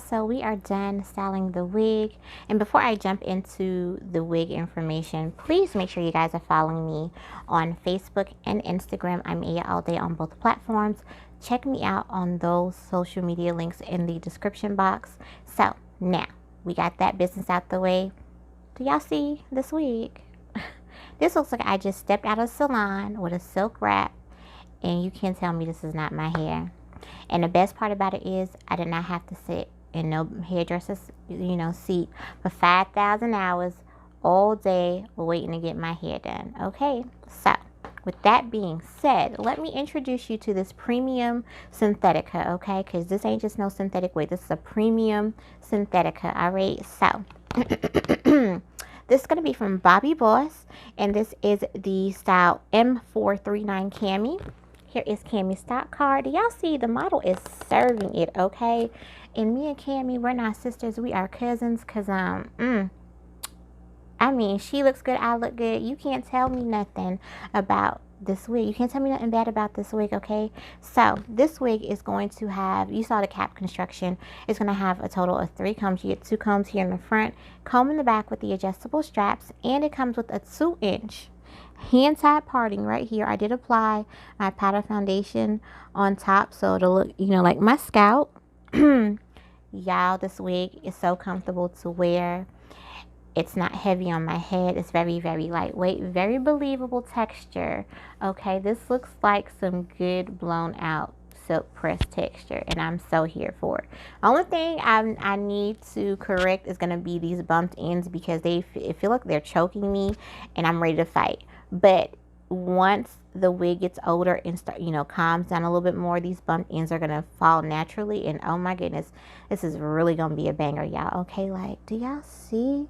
So we are done styling the wig, and before I jump into the wig information, please make sure you guys are following me on Facebook and Instagram. I'm Aya All Day on both platforms. Check me out on those social media links in the description box. So now we got that business out the way. Do y'all see this wig? This looks like I just stepped out of a salon with a silk wrap, and you can't tell me this is not my hair. And the best part about it is I did not have to sit in no hairdresser's, seat for 5,000 hours all day waiting to get my hair done. Okay, so with that being said, let me introduce you to this premium Synthetica, okay? Because this ain't just no synthetic wig. This is a premium Synthetica, all right? So this is going to be from Bobbi Boss, and this is the style M439 Cami. Here is Cami's stock card. Y'all see the model is serving it, okay? And me and Cami, we're not sisters. We are cousins because, I mean, she looks good. I look good. You can't tell me nothing about this wig. You can't tell me nothing bad about this wig, okay? So this wig is going to have, you saw the cap construction. It's going to have a total of 3 combs. You get 2 combs here in the front, comb in the back with the adjustable straps, and it comes with a 2-inch hand-tied parting right here. I did apply my powder foundation on top so it'll look, like my scalp. Y'all, this wig is so comfortable to wear. It's not heavy on my head. It's very, very lightweight, very believable texture. Okay, this looks like some good blown out silk press texture, and I'm so here for it. Only thing I need to correct is going to be these bumped ends, because it feel like they're choking me and I'm ready to fight. But once the wig gets older and calms down a little bit more, these bumped ends are gonna fall naturally, and oh my goodness, this is really gonna be a banger, y'all. Okay, like, do y'all see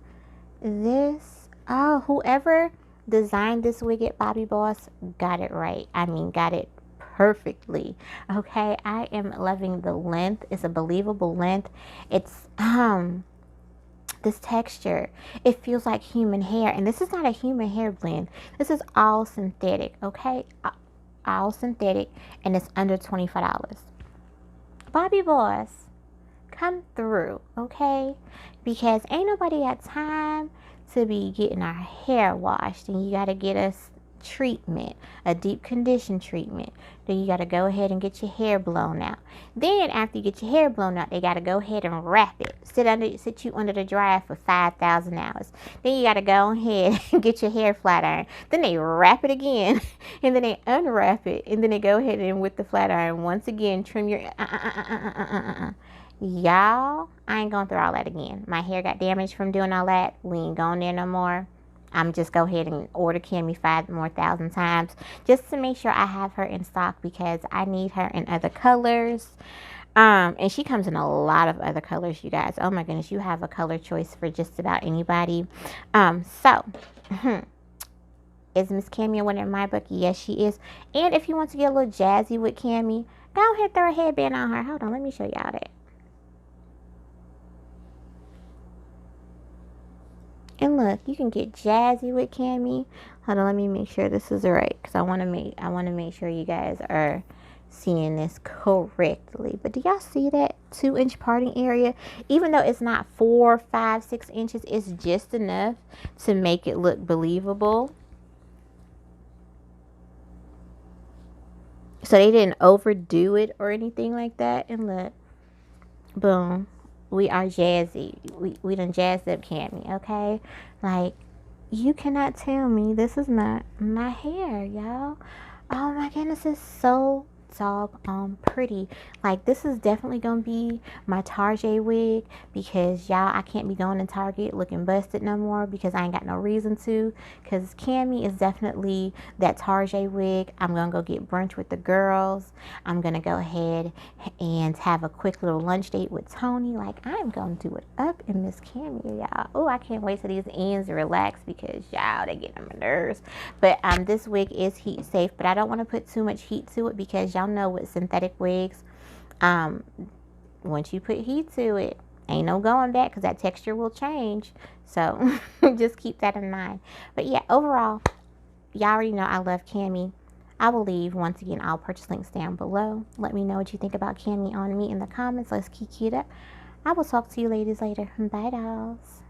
this? Oh, whoever designed this wig at Bobbi Boss got it right. I mean, got it perfectly. Okay, I am loving the length. It's a believable length. It's this texture, it feels like human hair, and this is not a human hair blend. This is all synthetic, okay? All synthetic, and it's under $25. Bobbi Boss, come through, okay? Because ain't nobody got time to be getting our hair washed, and you gotta get us treatment, a deep condition treatment. Then you got to go ahead and get your hair blown out. Then after you get your hair blown out, they got to go ahead and wrap it. Sit you under the dryer for 5,000 hours. Then you got to go ahead and get your hair flat iron. Then they wrap it again, and then they unwrap it, and then they go ahead and with the flat iron once again trim your Y'all, I ain't going through all that again. My hair got damaged from doing all that. We ain't going there no more. I'm just go ahead and order Cami 5,000 times just to make sure I have her in stock because I need her in other colors. And she comes in a lot of other colors, you guys. Oh my goodness, you have a color choice for just about anybody. Is Miss Cami a winner in my book? Yes, she is. And if you want to get a little jazzy with Cami, go ahead and throw a headband on her. Hold on, let me show y'all that. And look, you can get jazzy with Cami. Hold on, let me make sure this is right because I want to make sure you guys are seeing this correctly. But do y'all see that 2-inch parting area? Even though it's not 4, 5, 6 inches, it's just enough to make it look believable. So they didn't overdo it or anything like that. And look, boom. We are jazzy. We done jazzed up Cami, okay? Like, you cannot tell me this is not my hair, y'all. Oh my goodness, it's so doggone pretty. Like, this is definitely gonna be my Tarjay wig because y'all, I can't be going in Target looking busted no more because I ain't got no reason to. Because Cami is definitely that Tarjay wig. I'm gonna go get brunch with the girls. I'm gonna go ahead and have a quick little lunch date with Tony. Like, I'm gonna do it up in Miss Cami, y'all. Oh, I can't wait till these ends relax because y'all, they get on my nerves. But this wig is heat safe, but I don't want to put too much heat to it because y'all know with synthetic wigs, once you put heat to it, ain't no going back because that texture will change. So just keep that in mind. But yeah, overall, y'all already know I love Cami. I will leave, once again, all purchase links down below. Let me know what you think about Cami on me in the comments. Let's kiki it up. I will talk to you ladies later. Bye, dolls.